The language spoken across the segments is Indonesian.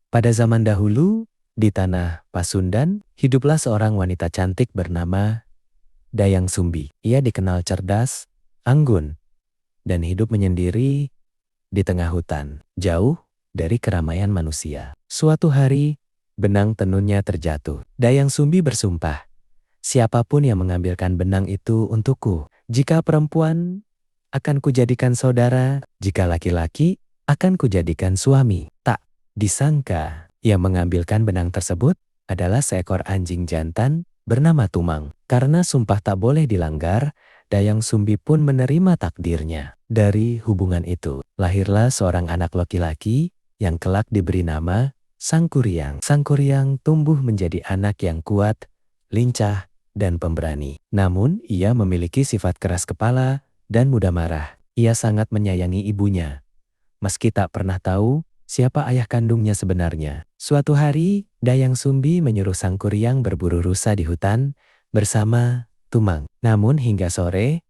Pada zaman dahulu, di tanah Pasundan, hiduplah seorang wanita cantik bernama Dayang Sumbi. Ia dikenal cerdas, anggun, dan hidup menyendiri di tengah hutan, jauh dari keramaian manusia. Suatu hari, benang tenunnya terjatuh. Dayang Sumbi bersumpah, siapapun yang mengambilkan benang itu untukku. Jika perempuan, akan kujadikan saudara. Jika laki-laki, akan kujadikan suami. Tak disangka, yang mengambilkan benang tersebut adalah seekor anjing jantan bernama Tumang. Karena sumpah tak boleh dilanggar, Dayang Sumbi pun menerima takdirnya. Dari hubungan itu, lahirlah seorang anak laki-laki yang kelak diberi nama Sangkuriang. Sangkuriang tumbuh menjadi anak yang kuat, lincah, dan pemberani. Namun, ia memiliki sifat keras kepala dan mudah marah. Ia sangat menyayangi ibunya, meski tak pernah tahu siapa ayah kandungnya sebenarnya. Suatu hari, Dayang Sumbi menyuruh Sangkuriang berburu rusa di hutan bersama Tumang. Namun hingga sore,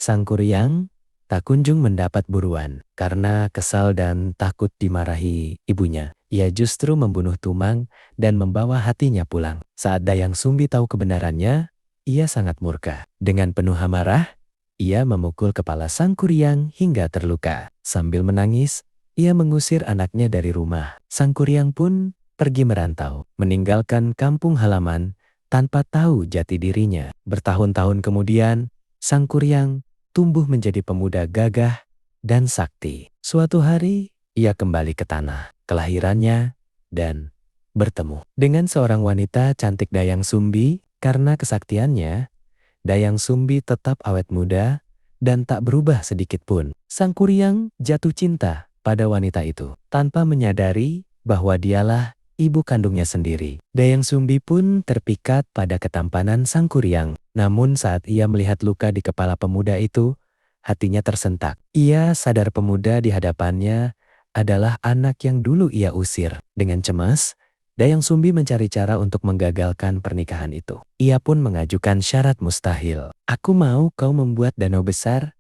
Sangkuriang tak kunjung mendapat buruan. Karena kesal dan takut dimarahi ibunya, ia justru membunuh Tumang dan membawa hatinya pulang. Saat Dayang Sumbi tahu kebenarannya, ia sangat murka. Dengan penuh amarah, ia memukul kepala Sangkuriang hingga terluka. Sambil menangis, ia mengusir anaknya dari rumah. Sangkuriang pun pergi merantau, meninggalkan kampung halaman tanpa tahu jati dirinya. Bertahun-tahun kemudian, Sangkuriang tumbuh menjadi pemuda gagah dan sakti. Suatu hari, ia kembali ke tanah kelahirannya dan bertemu dengan seorang wanita cantik Dayang Sumbi. Karena kesaktiannya, Dayang Sumbi tetap awet muda dan tak berubah sedikit pun. Sangkuriang jatuh cinta pada wanita itu tanpa menyadari bahwa dialah ibu kandungnya sendiri. Dayang Sumbi pun terpikat pada ketampanan Sangkuriang. Namun saat ia melihat luka di kepala pemuda itu, hatinya tersentak. Ia sadar pemuda di hadapannya adalah anak yang dulu ia usir. Dengan cemas, Dayang Sumbi mencari cara untuk menggagalkan pernikahan itu. Ia pun mengajukan syarat mustahil. Aku mau kau membuat danau besar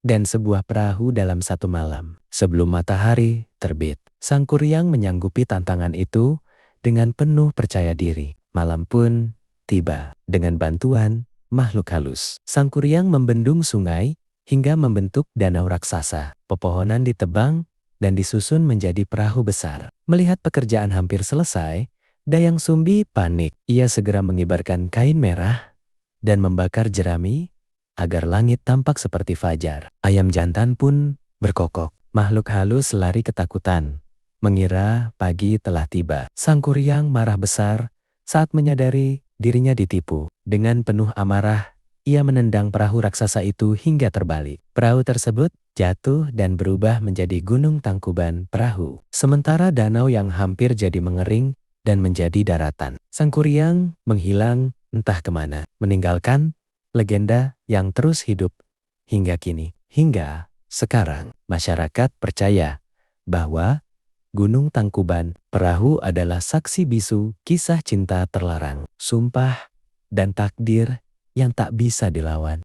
dan sebuah perahu dalam satu malam, sebelum matahari terbit. Sangkuriang menyanggupi tantangan itu dengan penuh percaya diri. Malam pun tiba. Dengan bantuan makhluk halus, Sangkuriang membendung sungai hingga membentuk danau raksasa. Pepohonan ditebang dan disusun menjadi perahu besar. Melihat pekerjaan hampir selesai, Dayang Sumbi panik. Ia segera mengibarkan kain merah dan membakar jerami agar langit tampak seperti fajar. Ayam jantan pun berkokok. Makhluk halus lari ketakutan, mengira pagi telah tiba. Sangkuriang marah besar saat menyadari dirinya ditipu. Dengan penuh amarah, ia menendang perahu raksasa itu hingga terbalik. Perahu tersebut jatuh dan berubah menjadi gunung Tangkuban Perahu. Sementara danau yang hampir jadi mengering dan menjadi daratan. Sangkuriang menghilang entah kemana, meninggalkan legenda yang terus hidup hingga kini. Hingga sekarang, masyarakat percaya bahwa Gunung Tangkuban Perahu adalah saksi bisu kisah cinta terlarang, sumpah, dan takdir yang tak bisa dilawan.